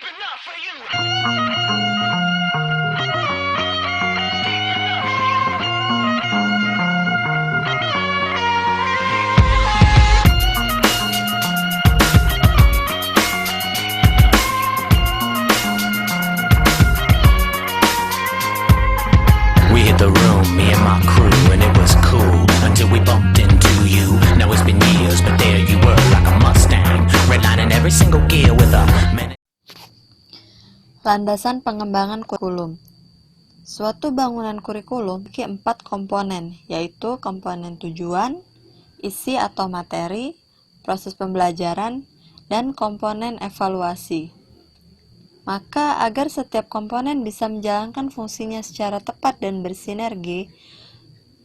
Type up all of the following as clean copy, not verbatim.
We hit the room, me and my crew, and it was cool until we bumped into you. Now it's been years, but there you were, like a Mustang, redlining every single gear with a Landasan pengembangan kurikulum. Suatu bangunan kurikulum memiliki 4 komponen, yaitu komponen tujuan, isi atau materi, proses pembelajaran, dan komponen evaluasi. Maka, agar setiap komponen bisa menjalankan fungsinya secara tepat dan bersinergi,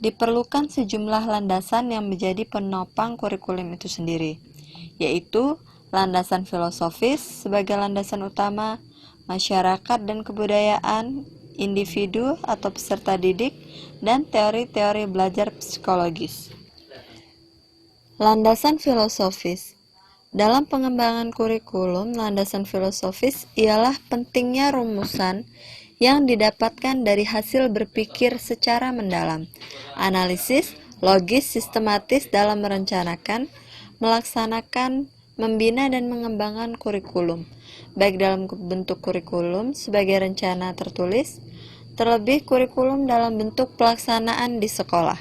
diperlukan sejumlah landasan yang menjadi penopang kurikulum itu sendiri, yaitu landasan filosofis sebagai landasan utama, masyarakat dan kebudayaan, individu atau peserta didik, dan teori-teori belajar psikologis. Landasan filosofis. Dalam pengembangan kurikulum, landasan filosofis ialah pentingnya rumusan yang didapatkan dari hasil berpikir secara mendalam, analisis, logis, sistematis dalam merencanakan, melaksanakan, membina dan mengembangkan kurikulum, baik dalam bentuk kurikulum sebagai rencana tertulis, terlebih kurikulum dalam bentuk pelaksanaan di sekolah.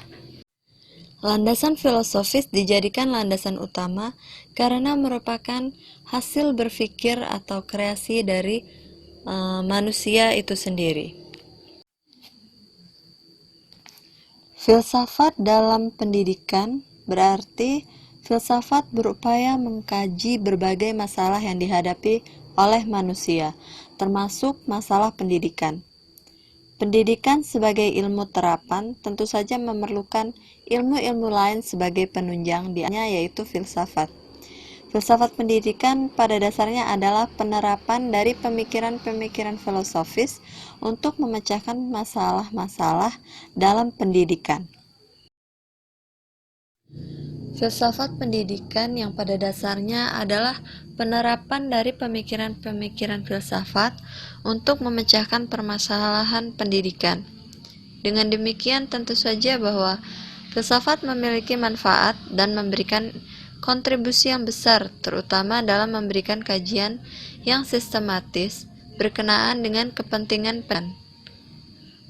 Landasan filosofis dijadikan landasan utama karena merupakan hasil berpikir atau kreasi dari manusia itu sendiri. Filsafat dalam pendidikan berarti filsafat berupaya mengkaji berbagai masalah yang dihadapi oleh manusia, termasuk masalah pendidikan. Pendidikan sebagai ilmu terapan tentu saja memerlukan ilmu-ilmu lain sebagai penunjang dianya, yaitu filsafat. Filsafat pendidikan pada dasarnya adalah penerapan dari pemikiran-pemikiran filosofis untuk memecahkan masalah-masalah dalam pendidikan. Filsafat pendidikan yang pada dasarnya adalah penerapan dari pemikiran-pemikiran filsafat untuk memecahkan permasalahan pendidikan. Dengan demikian tentu saja bahwa filsafat memiliki manfaat dan memberikan kontribusi yang besar, terutama dalam memberikan kajian yang sistematis berkenaan dengan kepentingan pendidikan.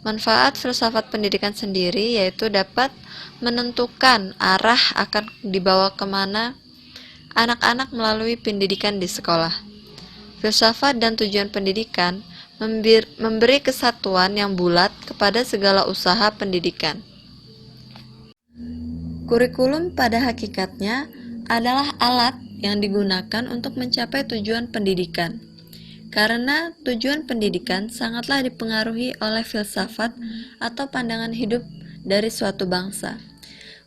Manfaat filsafat pendidikan sendiri yaitu dapat menentukan arah akan dibawa kemana anak-anak melalui pendidikan di sekolah. Filsafat dan tujuan pendidikan memberi kesatuan yang bulat kepada segala usaha pendidikan. Kurikulum pada hakikatnya adalah alat yang digunakan untuk mencapai tujuan pendidikan. Karena tujuan pendidikan sangatlah dipengaruhi oleh filsafat atau pandangan hidup dari suatu bangsa.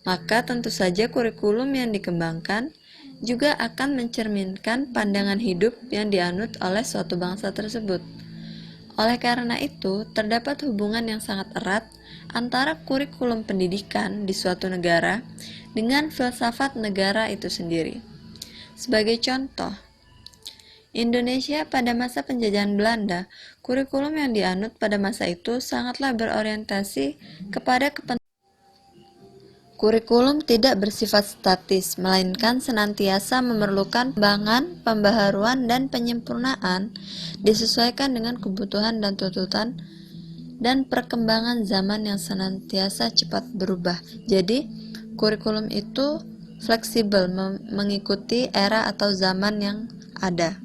Maka tentu saja kurikulum yang dikembangkan juga akan mencerminkan pandangan hidup yang dianut oleh suatu bangsa tersebut. Oleh karena itu, terdapat hubungan yang sangat erat antara kurikulum pendidikan di suatu negara dengan filsafat negara itu sendiri. Sebagai contoh, Indonesia pada masa penjajahan Belanda, kurikulum yang dianut pada masa itu sangatlah berorientasi kepada kepentingan. Kurikulum tidak bersifat statis, melainkan senantiasa memerlukan pengembangan, pembaharuan, dan penyempurnaan disesuaikan dengan kebutuhan dan tuntutan dan perkembangan zaman yang senantiasa cepat berubah. Jadi, kurikulum itu fleksibel mengikuti era atau zaman yang ada.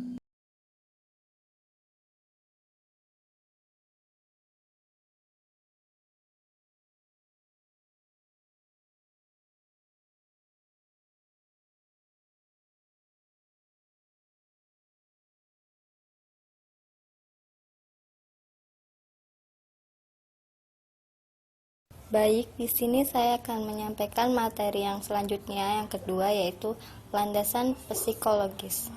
Baik, di sini saya akan menyampaikan materi yang selanjutnya, yang kedua, yaitu landasan psikologis.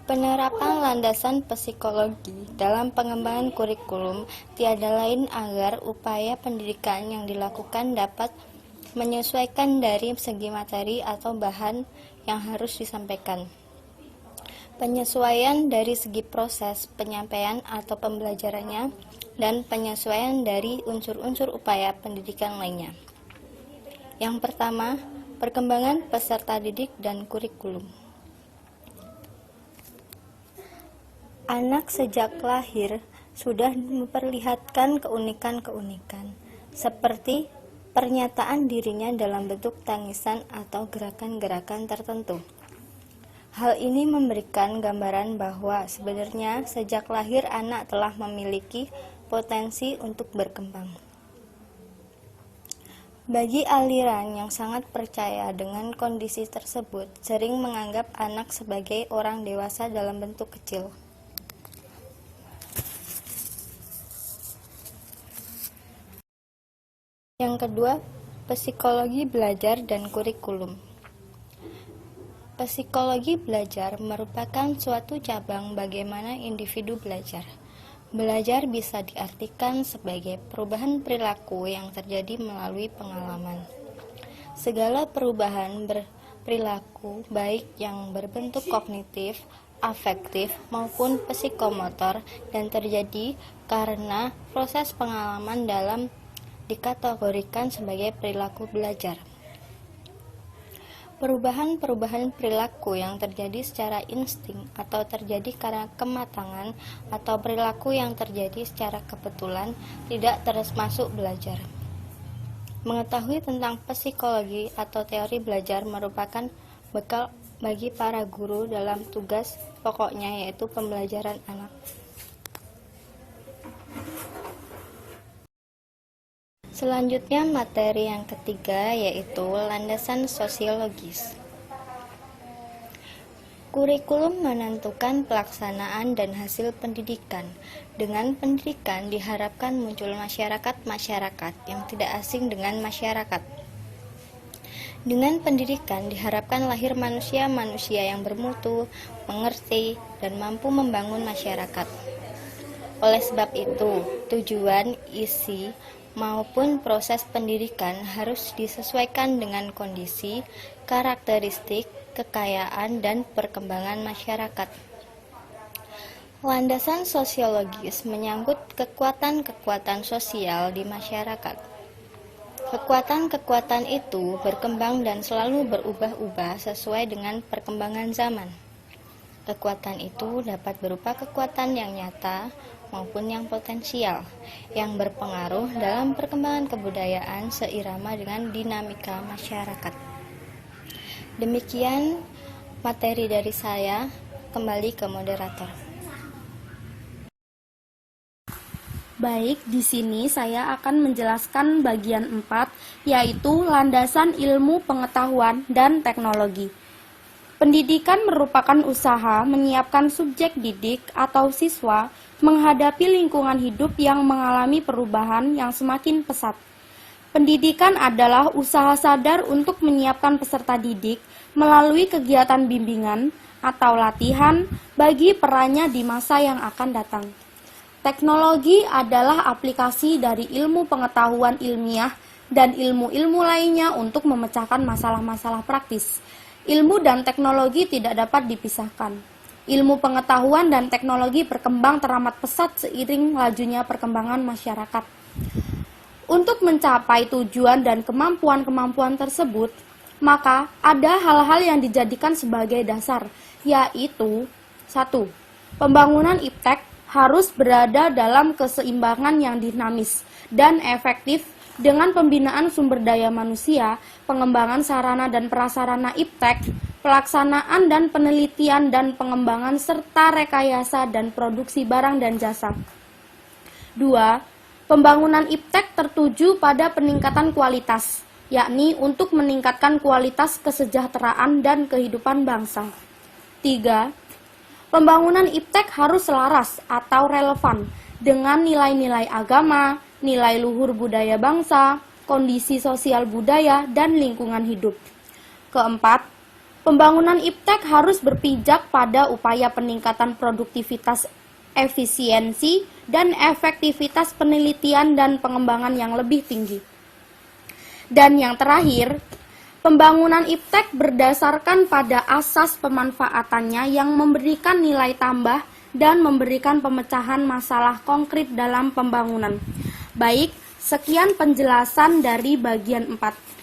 Penerapan landasan psikologi dalam pengembangan kurikulum tiada lain agar upaya pendidikan yang dilakukan dapat menyesuaikan dari segi materi atau bahan yang harus disampaikan. penyesuaian dari segi proses penyampaian atau pembelajarannya, dan penyesuaian dari unsur-unsur upaya pendidikan lainnya. Yang pertama, perkembangan peserta didik dan kurikulum. Anak sejak lahir sudah memperlihatkan keunikan-keunikan, seperti pernyataan dirinya dalam bentuk tangisan atau gerakan-gerakan tertentu. Hal ini memberikan gambaran bahwa sebenarnya sejak lahir anak telah memiliki potensi untuk berkembang. Bagi aliran yang sangat percaya dengan kondisi tersebut, sering menganggap anak sebagai orang dewasa dalam bentuk kecil. Yang kedua, psikologi belajar dan kurikulum. Psikologi belajar merupakan suatu cabang bagaimana individu belajar. Belajar bisa diartikan sebagai perubahan perilaku yang terjadi melalui pengalaman. Segala perubahan berperilaku, baik yang berbentuk kognitif, afektif, maupun psikomotor, dan terjadi karena proses pengalaman dalam dikategorikan sebagai perilaku belajar. Perubahan-perubahan perilaku yang terjadi secara insting atau terjadi karena kematangan atau perilaku yang terjadi secara kebetulan tidak termasuk belajar. Mengetahui tentang psikologi atau teori belajar merupakan bekal bagi para guru dalam tugas pokoknya, yaitu pembelajaran anak. Selanjutnya, materi yang ketiga yaitu landasan sosiologis. Kurikulum menentukan pelaksanaan dan hasil pendidikan. Dengan pendidikan diharapkan muncul masyarakat-masyarakat yang tidak asing dengan masyarakat. Dengan pendidikan diharapkan lahir manusia-manusia yang bermutu, mengerti, dan mampu membangun masyarakat. Oleh sebab itu, tujuan, isi, maupun proses pendidikan harus disesuaikan dengan kondisi, karakteristik, kekayaan, dan perkembangan masyarakat. Landasan sosiologis menyangkut kekuatan-kekuatan sosial di masyarakat. Kekuatan-kekuatan itu berkembang dan selalu berubah-ubah sesuai dengan perkembangan zaman. Kekuatan itu dapat berupa kekuatan yang nyata maupun yang potensial, yang berpengaruh dalam perkembangan kebudayaan seirama dengan dinamika masyarakat. Demikian materi dari saya, kembali ke moderator. Baik, di sini saya akan menjelaskan bagian 4, yaitu landasan ilmu pengetahuan dan teknologi. Pendidikan merupakan usaha menyiapkan subjek didik atau siswa menghadapi lingkungan hidup yang mengalami perubahan yang semakin pesat. Pendidikan adalah usaha sadar untuk menyiapkan peserta didik melalui kegiatan bimbingan atau latihan bagi perannya di masa yang akan datang. Teknologi adalah aplikasi dari ilmu pengetahuan ilmiah dan ilmu-ilmu lainnya untuk memecahkan masalah-masalah praktis. Ilmu dan teknologi tidak dapat dipisahkan. Ilmu pengetahuan dan teknologi berkembang teramat pesat seiring lajunya perkembangan masyarakat. Untuk mencapai tujuan dan kemampuan-kemampuan tersebut, maka ada hal-hal yang dijadikan sebagai dasar, yaitu 1. Pembangunan iptek harus berada dalam keseimbangan yang dinamis dan efektif dengan pembinaan sumber daya manusia, pengembangan sarana dan prasarana iptek, pelaksanaan dan penelitian dan pengembangan serta rekayasa dan produksi barang dan jasa. 2. Pembangunan iptek tertuju pada peningkatan kualitas, yakni untuk meningkatkan kualitas kesejahteraan dan kehidupan bangsa. 3. Pembangunan iptek harus selaras atau relevan dengan nilai-nilai agama, nilai luhur budaya bangsa, kondisi sosial budaya, dan lingkungan hidup. 4. Pembangunan iptek harus berpijak pada upaya peningkatan produktivitas, efisiensi, dan efektivitas penelitian dan pengembangan yang lebih tinggi. Dan yang terakhir, Pembangunan iptek berdasarkan pada asas pemanfaatannya yang memberikan nilai tambah dan memberikan pemecahan masalah konkret dalam pembangunan. Baik, sekian penjelasan dari bagian 4.